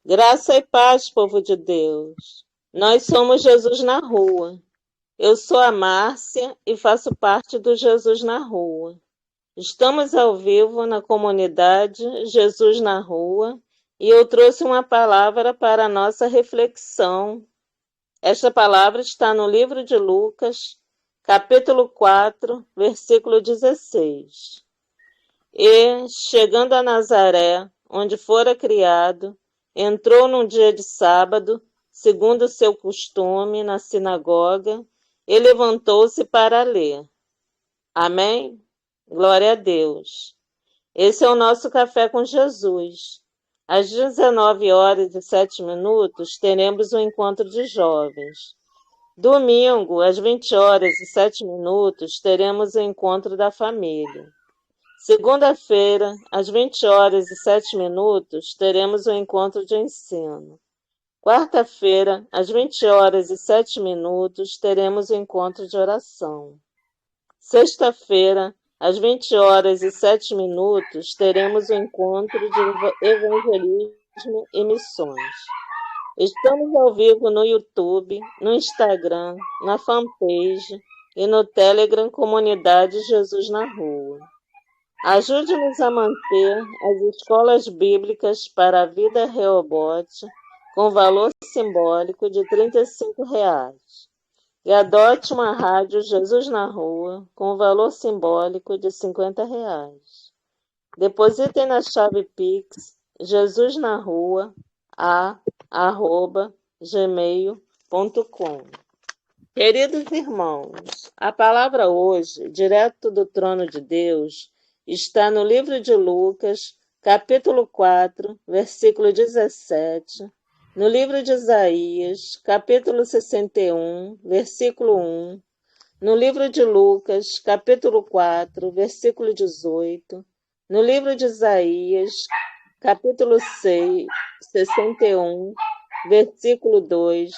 Graça e paz, povo de Deus. Nós somos Jesus na Rua. Eu sou a Márcia e faço parte do Jesus na Rua. Estamos ao vivo na comunidade Jesus na Rua e eu trouxe uma palavra para a nossa reflexão. Esta palavra está no livro de Lucas, capítulo 4, versículo 16. E, chegando a Nazaré, onde fora criado, entrou num dia de sábado, segundo o seu costume, na sinagoga, e levantou-se para ler. Amém? Glória a Deus. Esse é o nosso Café com Jesus. Às 19h07 teremos um encontro de jovens. Domingo, às 20h07 teremos o encontro da família. Segunda-feira, às 20h07 teremos o encontro de ensino. Quarta-feira, às 20h07 teremos o encontro de oração. Sexta-feira, às 20h07 teremos o encontro de evangelismo e missões. Estamos ao vivo no YouTube, no Instagram, na fanpage e no Telegram Comunidade Jesus na Rua. Ajude-nos a manter as escolas bíblicas para a vida Rehobote com valor simbólico de R$ 35 e adote uma rádio Jesus na Rua com valor simbólico de R$ 50. Depositem na chave Pix jesusnarrua@gmail.com. Queridos irmãos, a palavra hoje, direto do trono de Deus, está no livro de Lucas, capítulo 4, versículo 17, no livro de Isaías, capítulo 61, versículo 1, no livro de Lucas, capítulo 4, versículo 18, no livro de Isaías, capítulo 6, 61, versículo 2,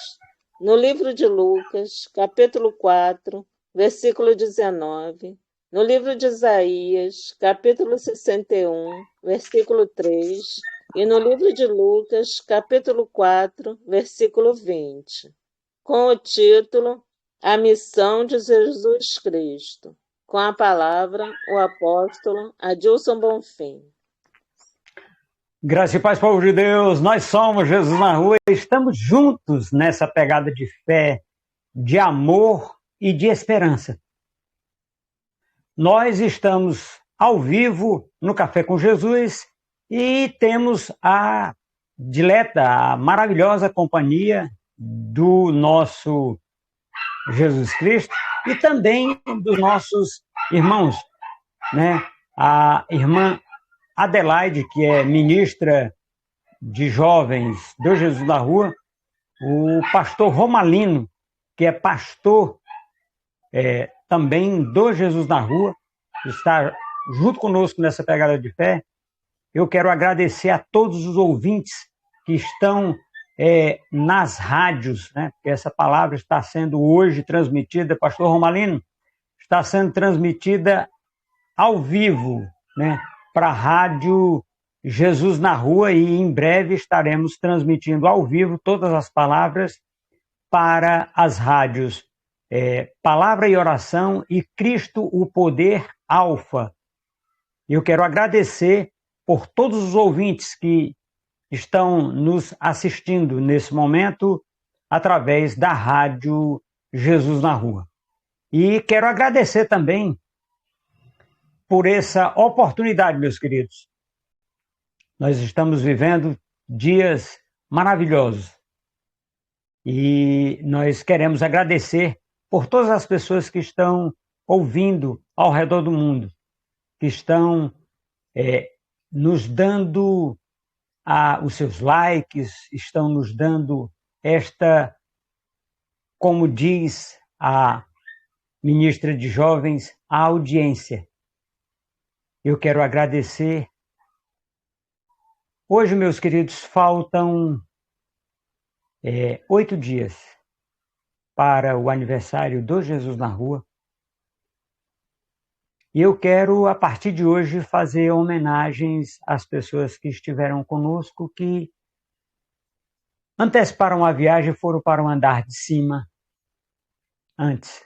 no livro de Lucas, capítulo 4, versículo 19, no livro de Isaías, capítulo 61, versículo 3, e no livro de Lucas, capítulo 4, versículo 20, com o título A Missão de Jesus Cristo, com a palavra o apóstolo Adilson Bonfim. Graça e paz, povo de Deus, nós somos Jesus na Rua e estamos juntos nessa pegada de fé, de amor e de esperança. Nós estamos ao vivo no Café com Jesus e temos a dileta, a maravilhosa companhia do nosso Jesus Cristo e também dos nossos irmãos, né? A irmã Adelaide, que é ministra de jovens do Jesus na Rua, o pastor Romalino, que é pastor também do Jesus na Rua, está junto conosco nessa pegada de fé. Eu quero agradecer a todos os ouvintes que estão nas rádios, né? Porque essa palavra está sendo hoje transmitida, pastor Romalino, está sendo transmitida ao vivo, né? Para a rádio Jesus na Rua e em breve estaremos transmitindo ao vivo todas as palavras para as rádios Palavra e Oração e Cristo o Poder Alfa. Eu quero agradecer por todos os ouvintes que estão nos assistindo nesse momento através da rádio Jesus na Rua. E quero agradecer também por essa oportunidade, meus queridos. Nós estamos vivendo dias maravilhosos e nós queremos agradecer por todas as pessoas que estão ouvindo ao redor do mundo, que estão nos dando os seus likes, estão nos dando esta, como diz a ministra de Jovens, a audiência. Eu quero agradecer. Hoje, meus queridos, faltam 8 dias para o aniversário do Jesus na Rua. E eu quero, a partir de hoje, fazer homenagens às pessoas que estiveram conosco, que anteciparam a viagem e foram para o andar de cima antes.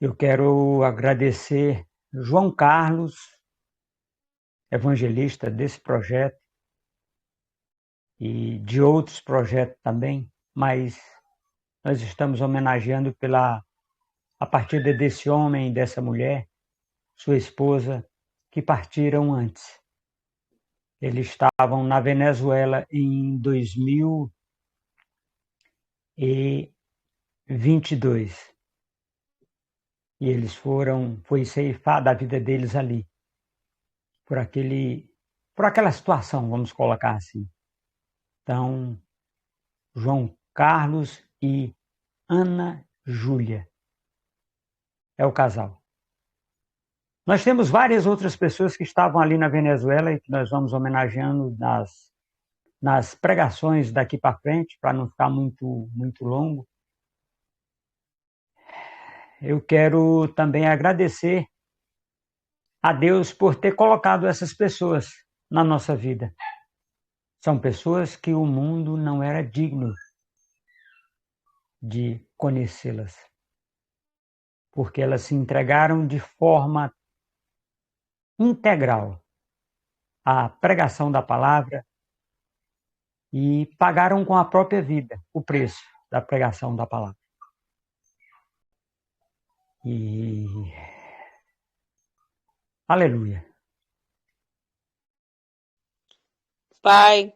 Eu quero agradecer João Carlos, evangelista desse projeto e de outros projetos também, mas nós estamos homenageando a partida desse homem e dessa mulher, sua esposa, que partiram antes. Eles estavam na Venezuela em 2022. E eles foi ceifada a vida deles ali, por aquela situação, vamos colocar assim. Então, João Carlos e Ana Júlia é o casal. Nós temos várias outras pessoas que estavam ali na Venezuela e que nós vamos homenageando nas pregações daqui para frente, para não ficar muito, muito longo. Eu quero também agradecer a Deus por ter colocado essas pessoas na nossa vida. São pessoas que o mundo não era digno de conhecê-las, porque elas se entregaram de forma integral à pregação da palavra e pagaram com a própria vida o preço da pregação da palavra. E aleluia. Pai,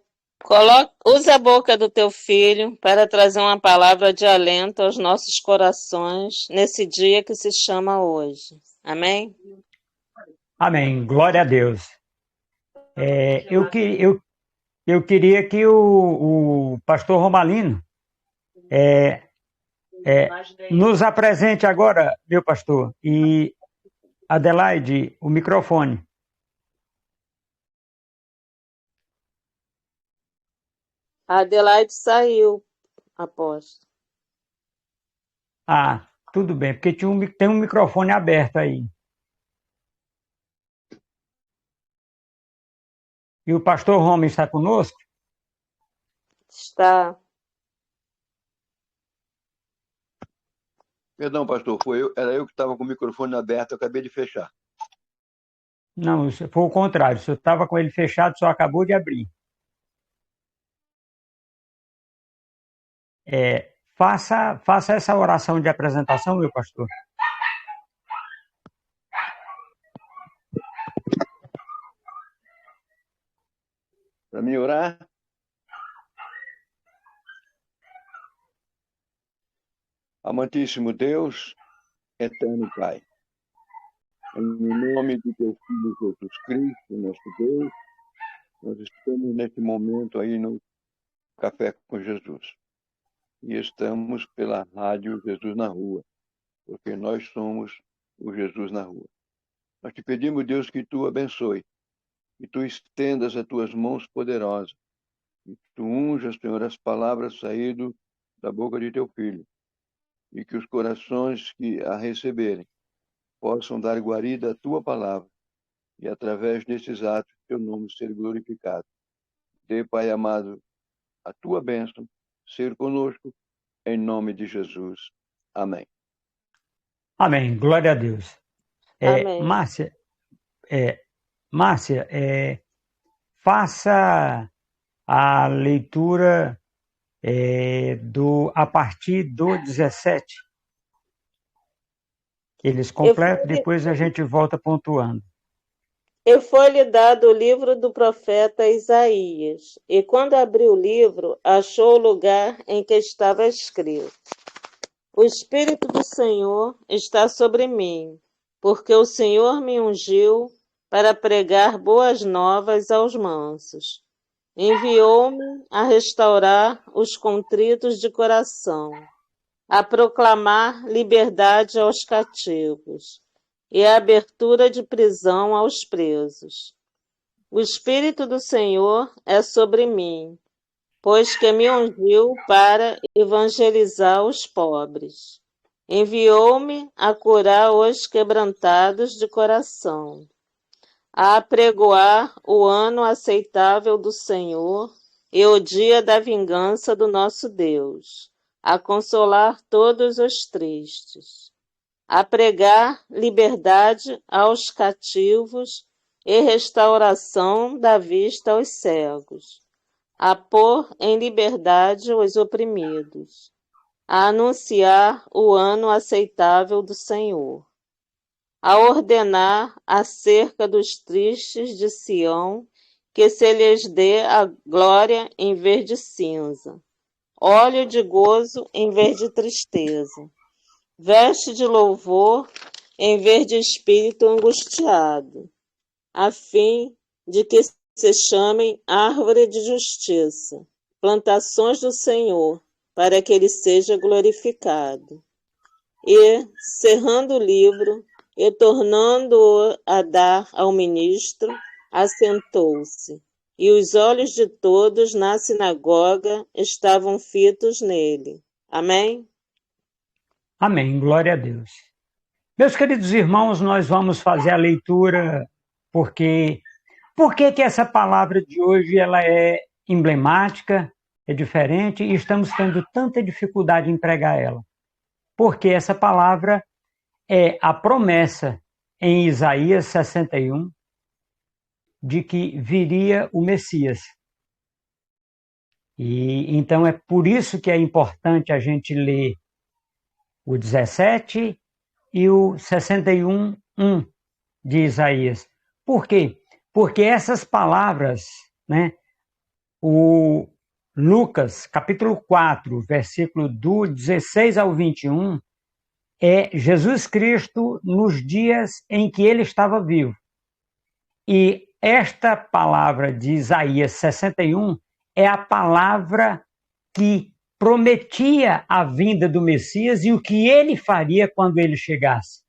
usa a boca do teu filho para trazer uma palavra de alento aos nossos corações nesse dia que se chama hoje. Amém? Amém. Glória a Deus. Eu queria que o pastor Romalino nos apresente agora, meu pastor, e Adelaide, o microfone. A Adelaide saiu, aposto. Ah, tudo bem, porque tem um microfone aberto aí. E o pastor Roma está conosco? Está. Perdão, pastor, era eu que estava com o microfone aberto, eu acabei de fechar. Não, foi o contrário. O senhor estava com ele fechado, só acabou de abrir. Faça essa oração de apresentação, meu pastor. Para mim orar? Amantíssimo Deus, eterno Pai, em nome do teu Filho Jesus Cristo, nosso Deus, nós estamos neste momento aí no Café com Jesus. E estamos pela rádio Jesus na Rua, porque nós somos o Jesus na Rua. Nós te pedimos, Deus, que tu abençoe, que tu estendas as tuas mãos poderosas, que tu unjas, Senhor, as palavras saídas da boca de teu Filho, e que os corações que a receberem possam dar guarida à tua palavra, e através desses atos teu nome ser glorificado. Dê, Pai amado, a tua bênção ser conosco, em nome de Jesus. Amém. Amém. Glória a Deus. Amém. Márcia, faça a leitura a partir do 17. Eles completam, depois a gente volta pontuando. E foi-lhe dado o livro do profeta Isaías, e quando abriu o livro, achou o lugar em que estava escrito: O Espírito do Senhor está sobre mim, porque o Senhor me ungiu para pregar boas novas aos mansos. Enviou-me a restaurar os contritos de coração, a proclamar liberdade aos cativos e a abertura de prisão aos presos. O Espírito do Senhor é sobre mim, pois que me ungiu para evangelizar os pobres. Enviou-me a curar os quebrantados de coração, a apregoar o ano aceitável do Senhor e o dia da vingança do nosso Deus, a consolar todos os tristes, a pregar liberdade aos cativos e restauração da vista aos cegos, a pôr em liberdade os oprimidos, a anunciar o ano aceitável do Senhor, a ordenar acerca dos tristes de Sião que se lhes dê a glória em vez de cinza, óleo de gozo em vez de tristeza, veste de louvor em vez de espírito angustiado, a fim de que se chamem árvore de justiça, plantações do Senhor, para que ele seja glorificado. E, cerrando o livro e tornando-o a dar ao ministro, assentou-se, e os olhos de todos na sinagoga estavam fitos nele. Amém? Amém. Glória a Deus. Meus queridos irmãos, nós vamos fazer a leitura porque que essa palavra de hoje ela é emblemática, é diferente e estamos tendo tanta dificuldade em pregar ela. Porque essa palavra é a promessa em Isaías 61 de que viria o Messias. E então é por isso que é importante a gente ler o 17 e o 61:1 de Isaías. Por quê? Porque essas palavras, né, o Lucas, capítulo 4, versículo do 16 ao 21, é Jesus Cristo nos dias em que ele estava vivo. E esta palavra de Isaías 61 é a palavra que prometia a vinda do Messias e o que ele faria quando ele chegasse.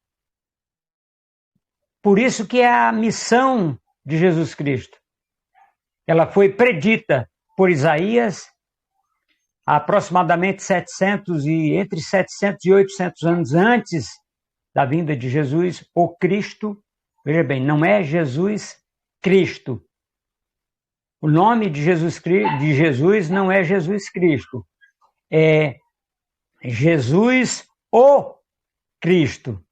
Por isso que é a missão de Jesus Cristo. Ela foi predita por Isaías aproximadamente entre 700 e 800 anos antes da vinda de Jesus, o Cristo. Veja bem, não é Jesus Cristo. O nome de Jesus não é Jesus Cristo. É Jesus o Cristo.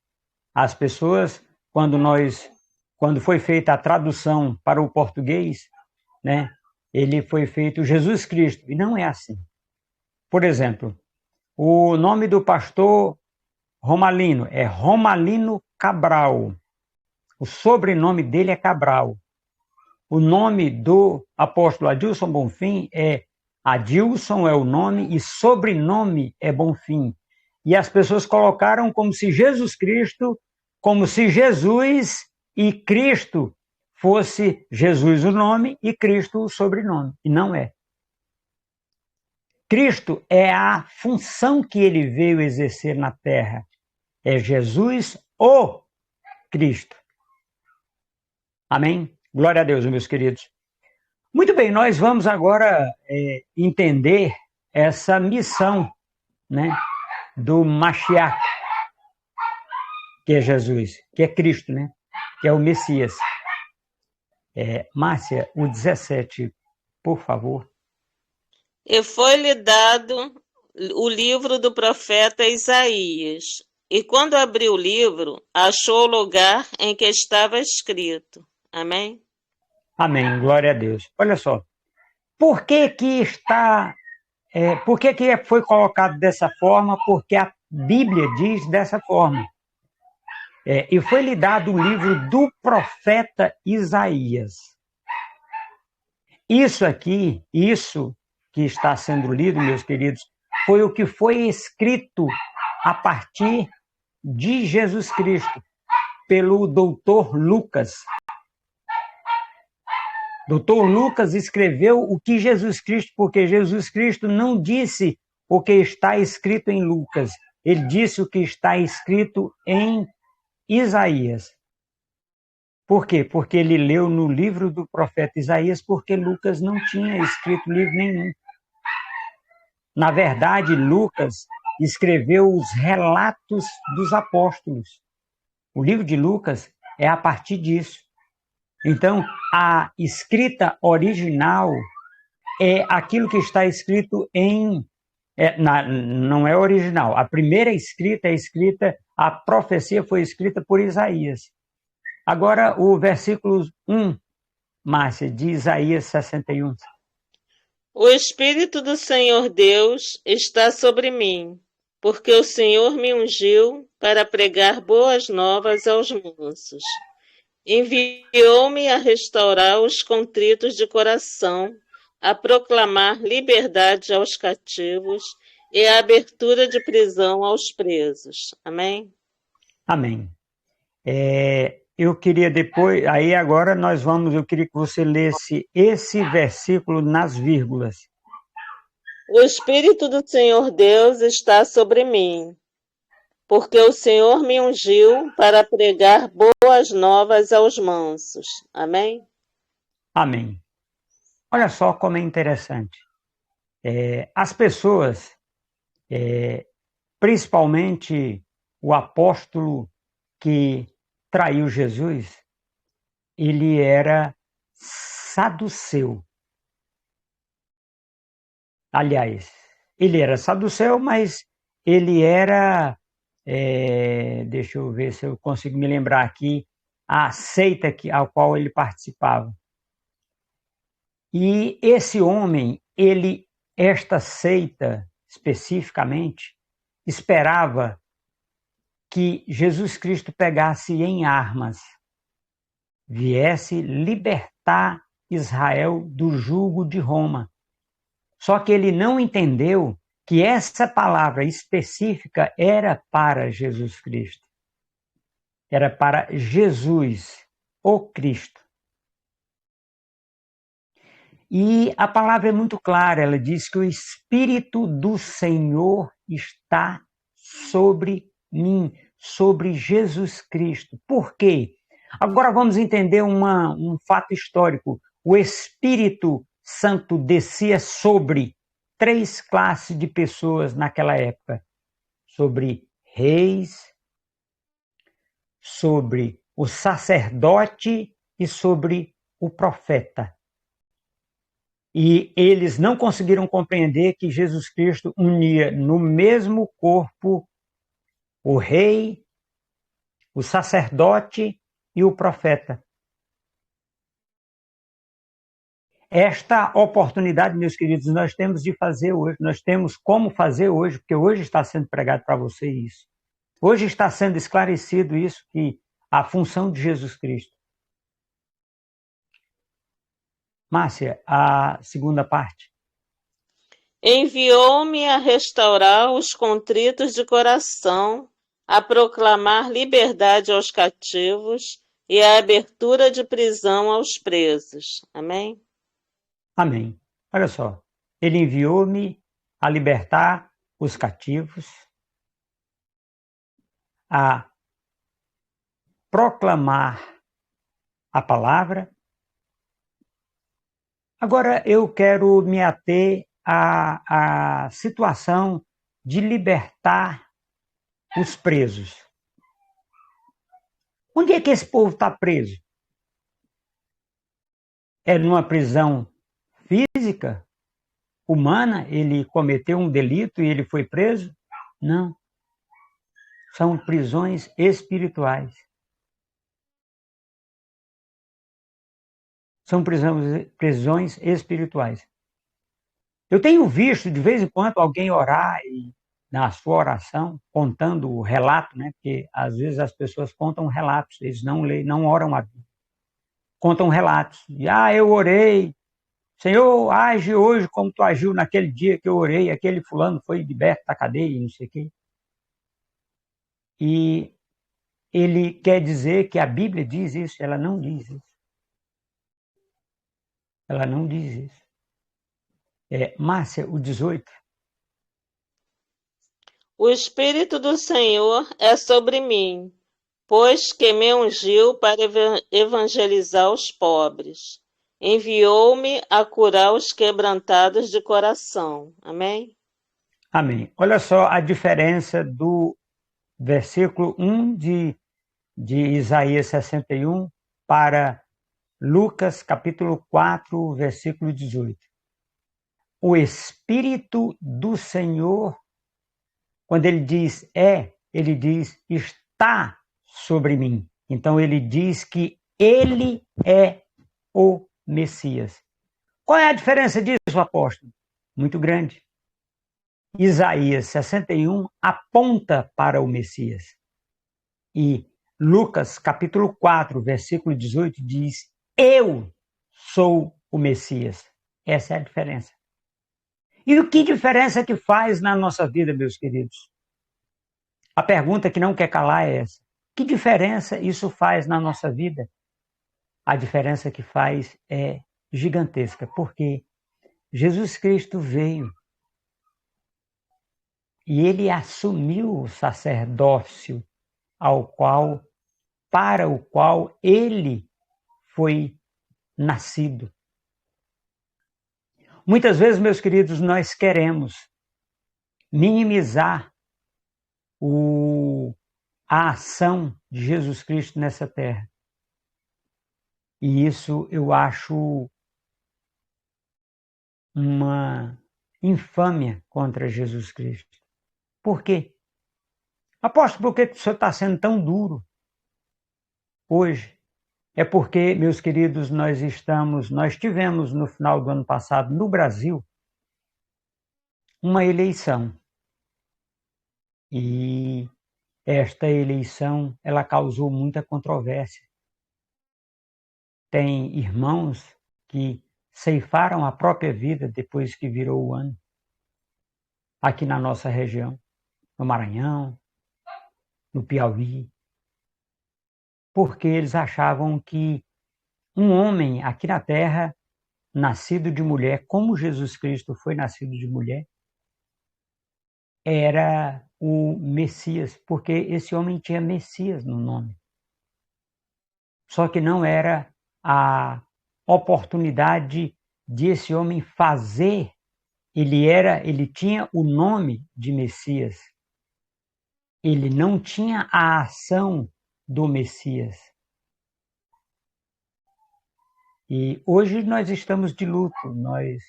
As pessoas, quando foi feita a tradução para o português, né, ele foi feito Jesus Cristo, e não é assim. Por exemplo, o nome do pastor Romalino é Romalino Cabral. O sobrenome dele é Cabral. O nome do apóstolo Adilson Bonfim é Adilson é o nome e sobrenome é Bonfim. E as pessoas colocaram como se Jesus e Cristo fosse Jesus o nome e Cristo o sobrenome. E não é. Cristo é a função que ele veio exercer na terra. É Jesus o Cristo. Amém? Glória a Deus, meus queridos. Muito bem, nós vamos agora entender essa missão, né, do Mashiach, que é Jesus, que é Cristo, né, que é o Messias. Márcia, o 17, por favor. E foi-lhe dado o livro do profeta Isaías. E quando abriu o livro, achou o lugar em que estava escrito. Amém? Amém, glória a Deus. Olha só, por que foi colocado dessa forma? Porque a Bíblia diz dessa forma. E foi-lhe dado o livro do profeta Isaías. Isso que está sendo lido, meus queridos, foi o que foi escrito a partir de Jesus Cristo, pelo doutor Lucas. Doutor Lucas escreveu o que Jesus Cristo, porque Jesus Cristo não disse o que está escrito em Lucas, ele disse o que está escrito em Isaías. Por quê? Porque ele leu no livro do profeta Isaías, porque Lucas não tinha escrito livro nenhum. Na verdade, Lucas escreveu os relatos dos apóstolos. O livro de Lucas é a partir disso. Então, a escrita original é aquilo que está escrito não é original. A primeira escrita a profecia foi escrita por Isaías. Agora, o versículo 1, Márcia, de Isaías 61. O Espírito do Senhor Deus está sobre mim, porque o Senhor me ungiu para pregar boas novas aos mansos. Enviou-me a restaurar os contritos de coração, a proclamar liberdade aos cativos e a abertura de prisão aos presos. Amém? Amém. Eu queria depois, aí agora eu queria que você lesse esse versículo nas vírgulas. O Espírito do Senhor Deus está sobre mim, porque o Senhor me ungiu para pregar boas novas aos mansos. Amém? Amém. Olha só como é interessante. As pessoas, principalmente o apóstolo que traiu Jesus, ele era saduceu. Aliás, ele era saduceu, mas ele era, deixa eu ver se eu consigo me lembrar aqui, a seita ao qual ele participava. E esse homem, esta seita especificamente, esperava que Jesus Cristo pegasse em armas, viesse libertar Israel do jugo de Roma. Só que ele não entendeu que essa palavra específica era para Jesus Cristo. Era para Jesus, o Cristo. E a palavra é muito clara, ela diz que o Espírito do Senhor está sobre mim, sobre Jesus Cristo. Por quê? Agora vamos entender um fato histórico. O Espírito Santo descia sobre 3 classes de pessoas naquela época. Sobre reis, sobre o sacerdote e sobre o profeta. E eles não conseguiram compreender que Jesus Cristo unia no mesmo corpo o rei, o sacerdote e o profeta. Esta oportunidade, meus queridos, nós temos de fazer hoje, nós temos como fazer hoje, porque hoje está sendo pregado para você isso. Hoje está sendo esclarecido isso, que a função de Jesus Cristo. Márcia, a segunda parte. Enviou-me a restaurar os contritos de coração, a proclamar liberdade aos cativos e a abertura de prisão aos presos. Amém? Amém. Olha só, ele enviou-me a libertar os cativos, a proclamar a palavra. Agora eu quero me ater à situação de libertar os presos. Onde é que esse povo está preso? É numa prisão física, humana? Ele cometeu um delito e ele foi preso? Não. São prisões espirituais. São prisões espirituais. Eu tenho visto de vez em quando alguém orar e na sua oração, contando o relato, né? Porque às vezes as pessoas contam relatos, eles não oram a Bíblia. Contam relatos. E, eu orei, Senhor, age hoje como tu agiu naquele dia que eu orei, aquele fulano foi liberto da cadeia, não sei o quê. E ele quer dizer que a Bíblia diz isso, ela não diz isso. Ela não diz isso. Márcia, o 18. O Espírito do Senhor é sobre mim, pois que me ungiu para evangelizar os pobres. Enviou-me a curar os quebrantados de coração. Amém? Amém. Olha só a diferença do versículo 1 de Isaías 61 para Lucas capítulo 4, versículo 18. o Espírito do Senhor, quando ele diz ele diz está sobre mim. Então ele diz que ele é o Messias. Qual é a diferença disso, apóstolo? Muito grande. Isaías 61 aponta para o Messias. E Lucas, capítulo 4, versículo 18, diz: eu sou o Messias. Essa é a diferença. E o que diferença que faz na nossa vida, meus queridos? A pergunta que não quer calar é essa. Que diferença isso faz na nossa vida? A diferença que faz é gigantesca, porque Jesus Cristo veio e ele assumiu o sacerdócio para o qual ele foi nascido. Muitas vezes, meus queridos, nós queremos minimizar a ação de Jesus Cristo nessa terra. E isso eu acho uma infâmia contra Jesus Cristo. Por quê? Apóstolo, por que o senhor está sendo tão duro hoje? É porque, meus queridos, nós tivemos no final do ano passado, no Brasil, uma eleição. E esta eleição, ela causou muita controvérsia. Tem irmãos que ceifaram a própria vida depois que virou o ano, aqui na nossa região, no Maranhão, no Piauí, porque eles achavam que um homem aqui na terra, nascido de mulher, como Jesus Cristo foi nascido de mulher, era o Messias, porque esse homem tinha Messias no nome. Só que não era a oportunidade de esse homem fazer, ele tinha o nome de Messias. Ele não tinha a ação do Messias. E hoje nós estamos de luto. Nós,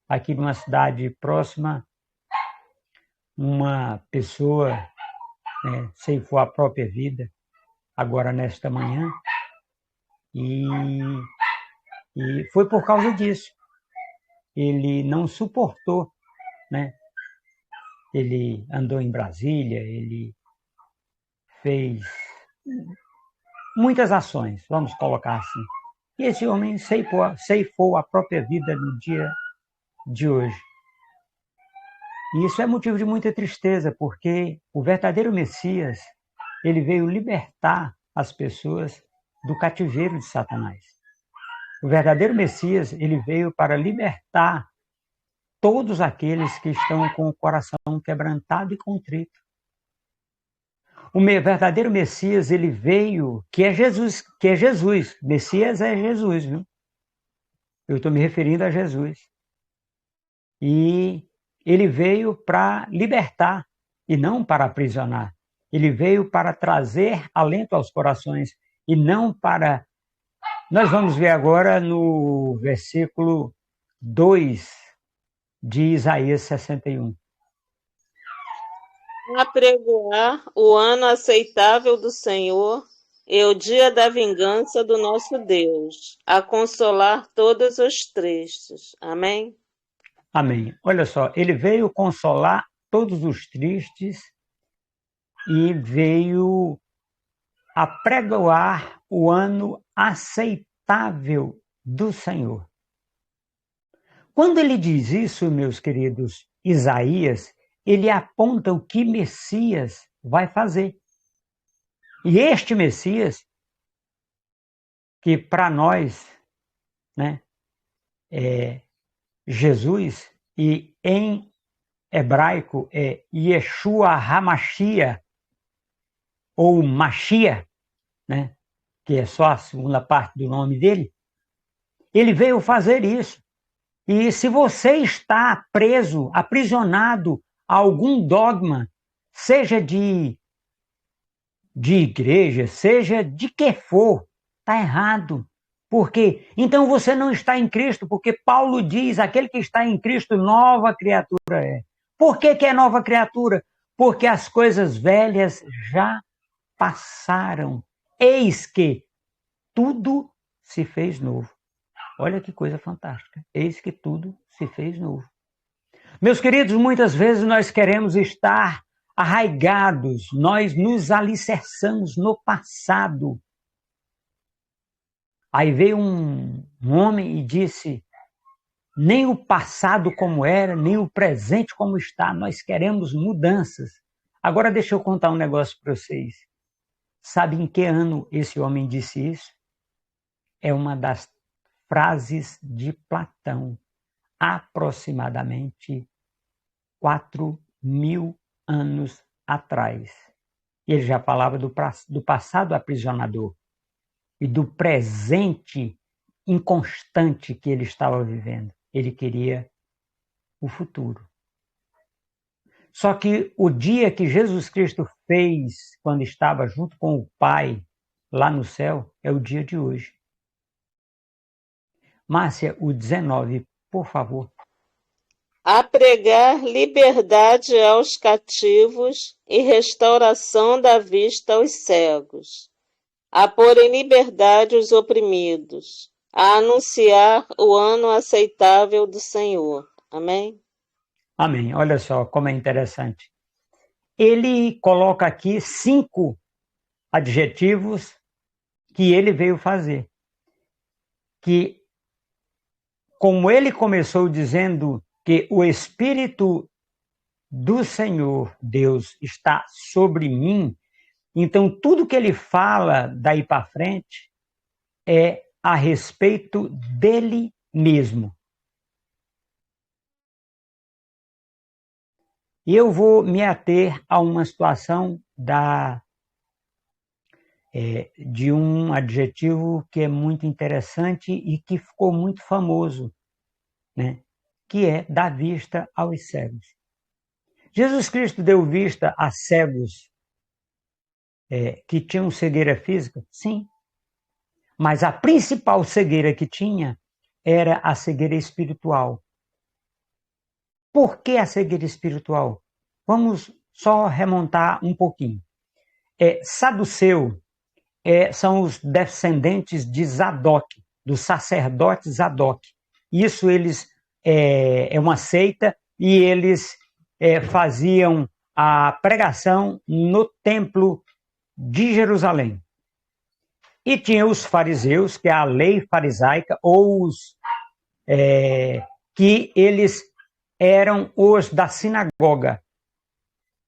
aqui numa cidade próxima, uma pessoa ceifou a própria vida, agora nesta manhã, e foi por causa disso. Ele não suportou, né? Ele andou em Brasília, ele fez muitas ações, vamos colocar assim. E esse homem ceifou a própria vida no dia de hoje. E isso é motivo de muita tristeza, porque o verdadeiro Messias, ele veio libertar as pessoas do cativeiro de Satanás. O verdadeiro Messias, ele veio para libertar todos aqueles que estão com o coração quebrantado e contrito. O verdadeiro Messias, ele veio, que é Jesus. Messias é Jesus, viu? Eu estou me referindo a Jesus. E ele veio para libertar e não para aprisionar. Ele veio para trazer alento aos corações e não para... Nós vamos ver agora no versículo 2 de Isaías 61. Apregoar o ano aceitável do Senhor e o dia da vingança do nosso Deus, a consolar todos os tristes. Amém? Amém. Olha só, ele veio consolar todos os tristes e veio apregoar o ano aceitável do Senhor. Quando ele diz isso, meus queridos, Isaías, ele aponta o que Messias vai fazer. E este Messias, que para nós, né, é Jesus, e em hebraico é Yeshua HaMashiach, ou Mashiach, né, que é só a segunda parte do nome dele, ele veio fazer isso. E se você está preso, aprisionado a algum dogma, seja de igreja, seja de que for, está errado. Por quê? Então você não está em Cristo, porque Paulo diz, aquele que está em Cristo, nova criatura é. Por que é nova criatura? Porque as coisas velhas já passaram. Eis que tudo se fez novo. Olha que coisa fantástica. Eis que tudo se fez novo. Meus queridos, muitas vezes nós queremos estar arraigados, nós nos alicerçamos no passado. Aí veio um homem e disse, nem o passado como era, nem o presente como está, nós queremos mudanças. Agora deixa eu contar um negócio para vocês. Sabe em que ano esse homem disse isso? É uma das frases de Platão, aproximadamente 4.000 anos atrás. Ele já falava do passado aprisionador e do presente inconstante que ele estava vivendo. Ele queria o futuro. Só que o dia que Jesus Cristo fez, quando estava junto com o Pai, lá no céu, é o dia de hoje. Márcia, o 19, por favor. A pregar liberdade aos cativos e restauração da vista aos cegos, a pôr em liberdade os oprimidos, a anunciar o ano aceitável do Senhor. Amém? Amém. Olha só como é interessante. Ele coloca aqui 5 adjetivos que ele veio fazer. Que, como ele começou dizendo que o Espírito do Senhor, Deus, está sobre mim, então tudo que ele fala daí para frente é a respeito dele mesmo. E eu vou me ater a uma situação de um adjetivo que é muito interessante e que ficou muito famoso, né? Que é dar vista aos cegos. Jesus Cristo deu vista a cegos que tinham cegueira física? Sim. Mas a principal cegueira que tinha era a cegueira espiritual. Por que a cegueira espiritual? Vamos só remontar um pouquinho. Saduceu são os descendentes de Zadok, do sacerdote Zadok. Isso eles é uma seita e eles faziam a pregação no templo de Jerusalém. E tinha os fariseus, que é a lei farisaica, ou os que eles eram os da sinagoga.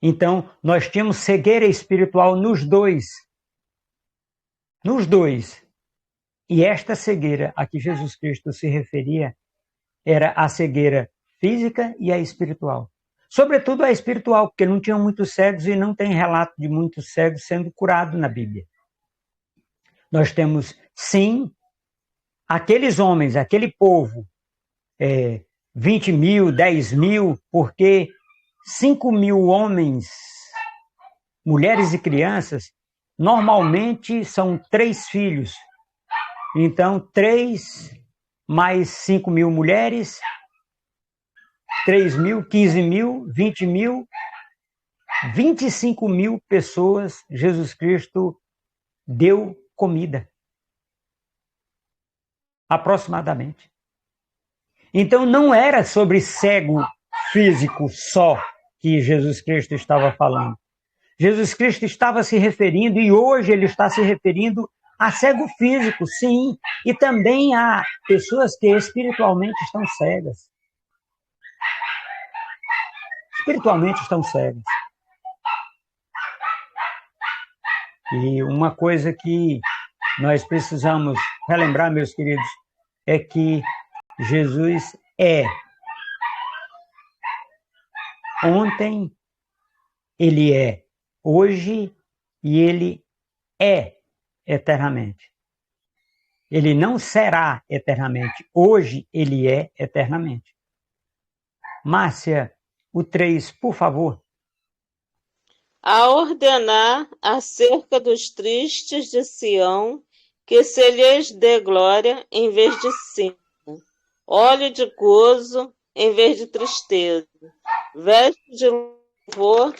Então, nós tínhamos cegueira espiritual nos dois. Nos dois. E esta cegueira a que Jesus Cristo se referia era a cegueira física e a espiritual. Sobretudo a espiritual, porque não tinham muitos cegos e não tem relato de muitos cegos sendo curados na Bíblia. Nós temos, sim, aqueles homens, aquele povo, 20.000, 10.000, porque 5.000 homens, mulheres e crianças, normalmente são 3 filhos. Então, 3 mais 5.000 mulheres, 3.000, 15.000, 20.000, 25.000 pessoas, Jesus Cristo deu comida. Aproximadamente. Então, não era sobre cego físico só que Jesus Cristo estava falando. Jesus Cristo estava se referindo, e hoje ele está se referindo a cego físico, sim, e também a pessoas que espiritualmente estão cegas. Espiritualmente estão cegas. E uma coisa que nós precisamos relembrar, meus queridos, é que Jesus é. Ontem, ele é. Hoje, e ele é eternamente. Ele não será eternamente. Hoje, ele é eternamente. Márcia, o 3, por favor. A ordenar acerca dos tristes de Sião que se lhes dê glória em vez de cinza, óleo de gozo em vez de tristeza, veste de louvor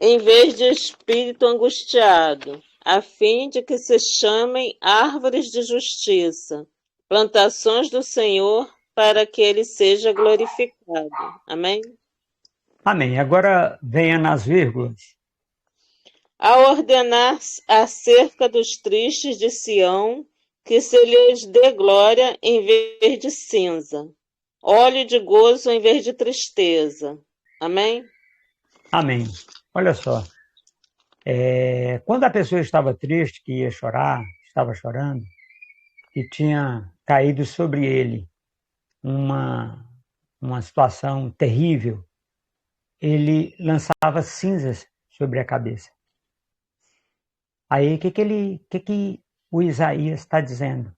em vez de espírito angustiado, a fim de que se chamem árvores de justiça, plantações do Senhor, para que ele seja glorificado. Amém? Amém. Agora venha nas vírgulas. A ordenar acerca dos tristes de Sião, que se lhes dê glória em vez de cinza, óleo de gozo em vez de tristeza. Amém? Amém. Olha só, quando a pessoa estava triste, que ia chorar, estava chorando, que tinha caído sobre ele uma situação terrível, ele lançava cinzas sobre a cabeça. Aí, o que o Isaías está dizendo?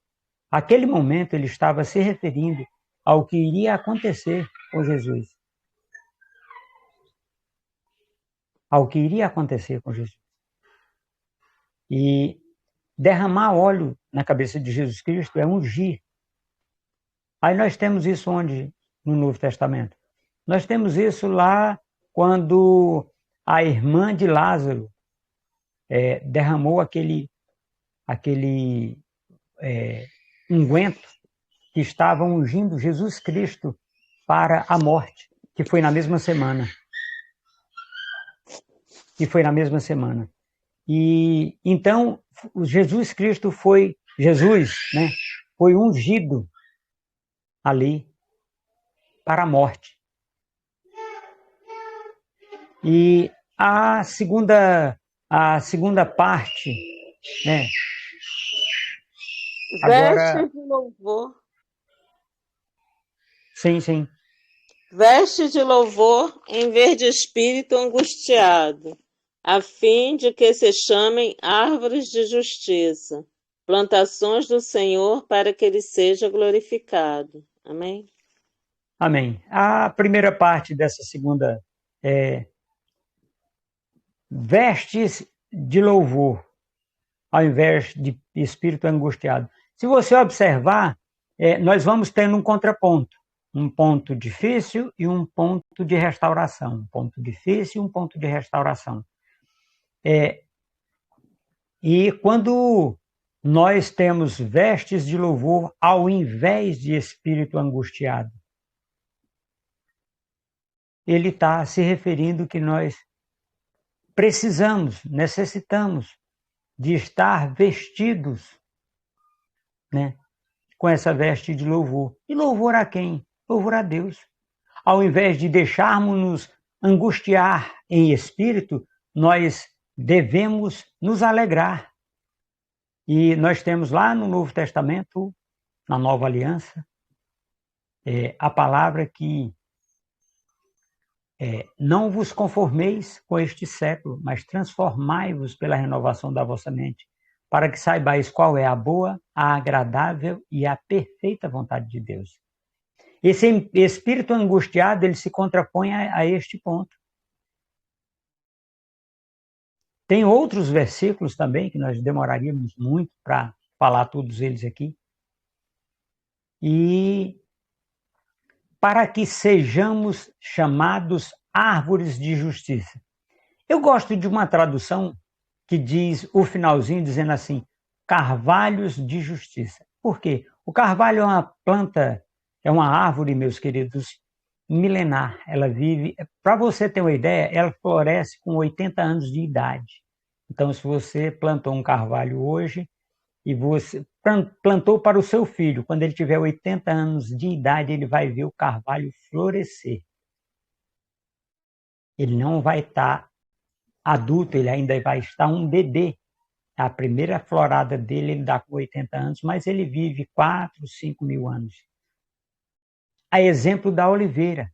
Aquele momento ele estava se referindo ao que iria acontecer com Jesus. Ao que iria acontecer com Jesus. E derramar óleo na cabeça de Jesus Cristo é ungir. Aí nós temos isso onde? No Novo Testamento. Nós temos isso lá quando a irmã de Lázaro derramou aquele unguento que estava ungindo Jesus Cristo para a morte, que foi na mesma semana. E então Jesus Cristo foi ungido ali para a morte. E a segunda parte, né? Veste de louvor. Sim. Veste de louvor em vez de espírito angustiado, a fim de que se chamem árvores de justiça, plantações do Senhor, para que ele seja glorificado. Amém? Amém. A primeira parte dessa segunda vestes de louvor, ao invés de espírito angustiado. Se você observar, nós vamos tendo um contraponto. Um ponto difícil e um ponto de restauração. Um ponto difícil e um ponto de restauração. E quando nós temos vestes de louvor ao invés de espírito angustiado, ele está se referindo que nós necessitamos de estar vestidos, né, com essa veste de louvor. E louvor a quem? Louvor a Deus. Ao invés de deixarmos-nos angustiar em espírito, nós devemos nos alegrar. E nós temos lá no Novo Testamento, na Nova Aliança, a palavra que não vos conformeis com este século, mas transformai-vos pela renovação da vossa mente, para que saibais qual é a boa, a agradável e a perfeita vontade de Deus. Esse espírito angustiado, ele se contrapõe a este ponto. Tem outros versículos também, que nós demoraríamos muito para falar todos eles aqui. E para que sejamos chamados árvores de justiça. Eu gosto de uma tradução que diz o finalzinho, dizendo assim, carvalhos de justiça. Por quê? O carvalho é uma planta, é uma árvore, meus queridos, milenar. Ela vive, para você ter uma ideia, ela floresce com 80 anos de idade. Então, se você plantou um carvalho hoje e você plantou para o seu filho, quando ele tiver 80 anos de idade, ele vai ver o carvalho florescer. Ele não vai estar adulto, ele ainda vai estar um bebê. A primeira florada dele, ele dá com 80 anos, mas ele vive 4, 5 mil anos. A exemplo da oliveira.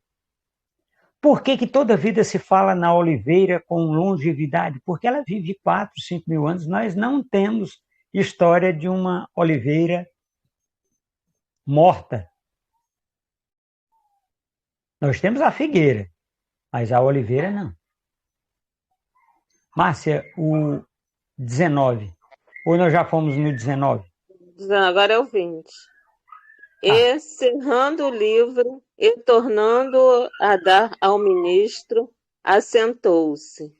Por que toda vida se fala na oliveira com longevidade? Porque ela vive 4, 5 mil anos. Nós não temos história de uma oliveira morta. Nós temos a figueira, mas a oliveira não. Márcia, o 19. Ou nós já fomos no 19? Agora é o 20. Tá. E, cerrando o livro e tornando a dar ao ministro, assentou-se.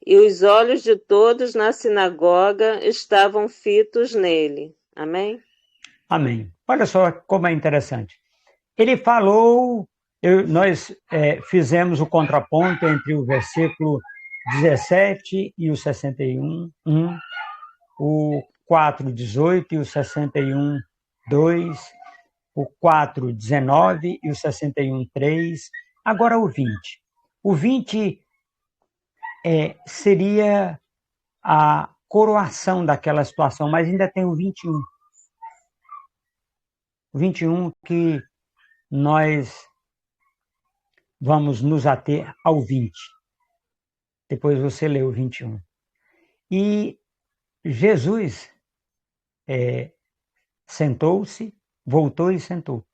E os olhos de todos na sinagoga estavam fitos nele. Amém? Amém. Olha só como é interessante. Ele falou, nós fizemos o contraponto entre o versículo 17 e o 61, o 4:18 e o 61, 2, o 4:19 e o 61, 3. Agora o 20. O 20 seria a coroação daquela situação, mas ainda tem o 21. O 21 que nós vamos nos ater ao 20. Depois você lê o 21. E Jesus sentou-se, voltou e sentou.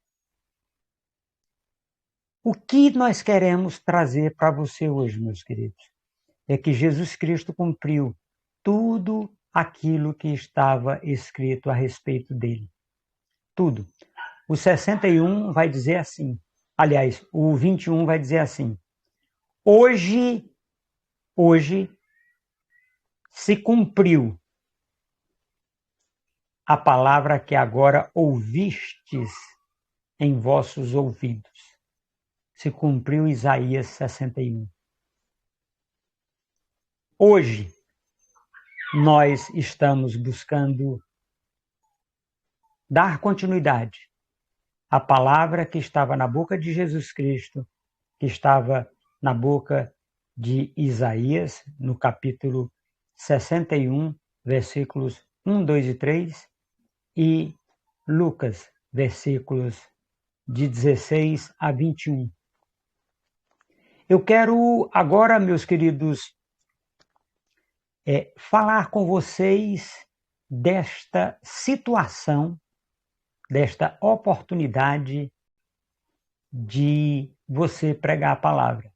O que nós queremos trazer para você hoje, meus queridos, é que Jesus Cristo cumpriu tudo aquilo que estava escrito a respeito dele. Tudo. O 61 vai dizer assim, aliás, o 21 vai dizer assim: hoje se cumpriu a palavra que agora ouvistes em vossos ouvidos. Se cumpriu Isaías 61. Hoje, nós estamos buscando dar continuidade à palavra que estava na boca de Jesus Cristo, que estava na boca de Isaías, no capítulo 61, versículos 1, 2 e 3, e Lucas, versículos de 16 a 21. Eu quero agora, meus queridos, falar com vocês desta situação, desta oportunidade de você pregar a palavra.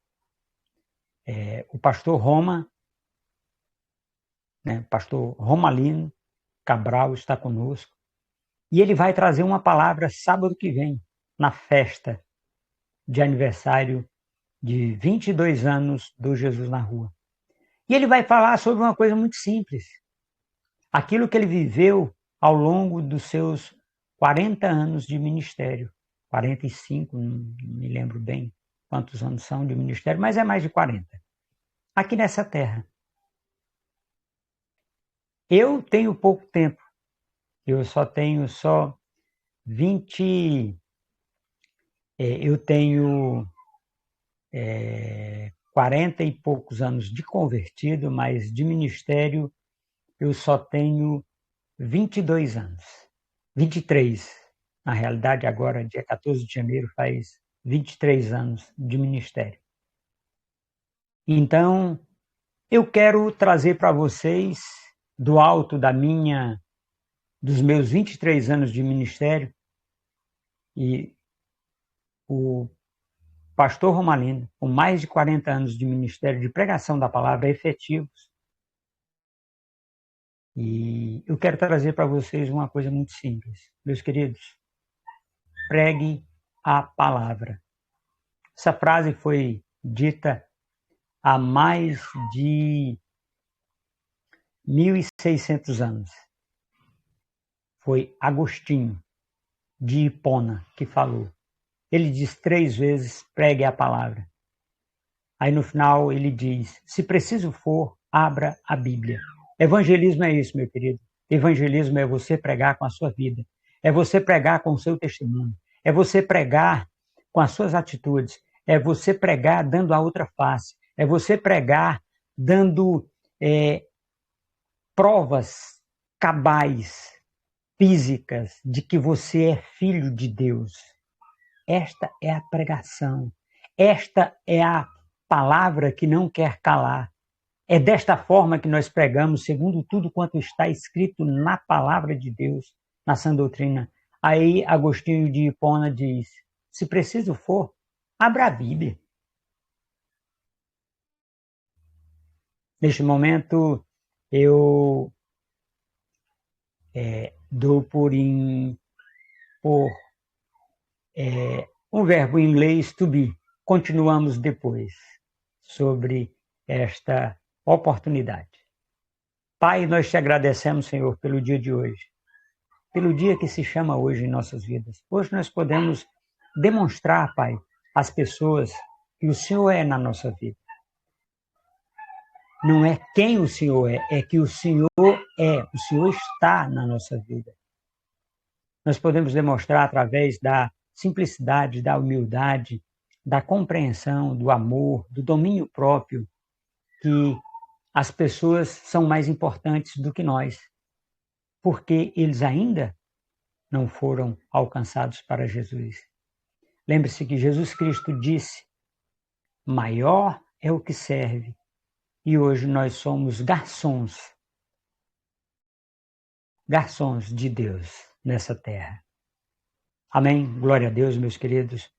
O pastor pastor Romalino Cabral está conosco, e ele vai trazer uma palavra sábado que vem, na festa de aniversário de 22 anos do Jesus na Rua. E ele vai falar sobre uma coisa muito simples. Aquilo que ele viveu ao longo dos seus 40 anos de ministério. 45, não me lembro bem quantos anos são de ministério, mas é mais de 40. Aqui nessa terra. Eu tenho pouco tempo. Eu só tenho 20... eu tenho 40 e poucos anos de convertido, mas de ministério eu só tenho 22 anos. 23. Na realidade, agora, dia 14 de janeiro, faz 23 anos de ministério. Então, eu quero trazer para vocês, do alto dos meus 23 anos de ministério, e o pastor Romalino, com mais de 40 anos de ministério de pregação da palavra efetivos, e eu quero trazer para vocês uma coisa muito simples. Meus queridos, pregue a palavra. Essa frase foi dita há mais de 1.600 anos. Foi Agostinho de Hipona que falou. Ele diz 3 vezes, pregue a palavra. Aí no final ele diz, se preciso for, abra a Bíblia. Evangelismo é isso, meu querido. Evangelismo é você pregar com a sua vida. É você pregar com o seu testemunho. É você pregar com as suas atitudes. É você pregar dando a outra face. É você pregar dando provas cabais, físicas, de que você é filho de Deus. Esta é a pregação. Esta é a palavra que não quer calar. É desta forma que nós pregamos, segundo tudo quanto está escrito na palavra de Deus, na sã doutrina. Aí Agostinho de Hipona diz, se preciso for, abra a Bíblia. Neste momento, eu dou por um verbo em inglês, to be. Continuamos depois sobre esta oportunidade. Pai, nós te agradecemos, Senhor, pelo dia de hoje, pelo dia que se chama hoje em nossas vidas. Hoje nós podemos demonstrar, Pai, às pessoas que o Senhor é na nossa vida. Não é quem o Senhor é que o Senhor é, o Senhor está na nossa vida. Nós podemos demonstrar através da simplicidade, da humildade, da compreensão, do amor, do domínio próprio, que as pessoas são mais importantes do que nós, porque eles ainda não foram alcançados para Jesus. Lembre-se que Jesus Cristo disse: maior é o que serve. E hoje nós somos garçons de Deus nessa terra. Amém? Glória a Deus, meus queridos.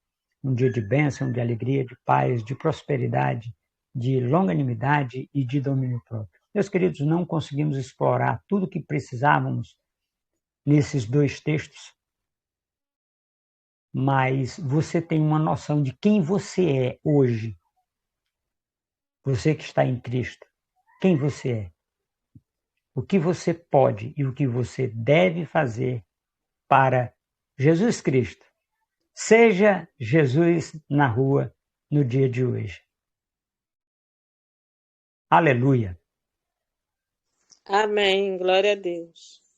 Um dia de bênção, de alegria, de paz, de prosperidade, de longanimidade e de domínio próprio. Meus queridos, não conseguimos explorar tudo o que precisávamos nesses dois textos, mas você tem uma noção de quem você é hoje. Você que está em Cristo, quem você é? O que você pode e o que você deve fazer para Jesus Cristo? Seja Jesus na rua no dia de hoje. Aleluia. Amém. Glória a Deus.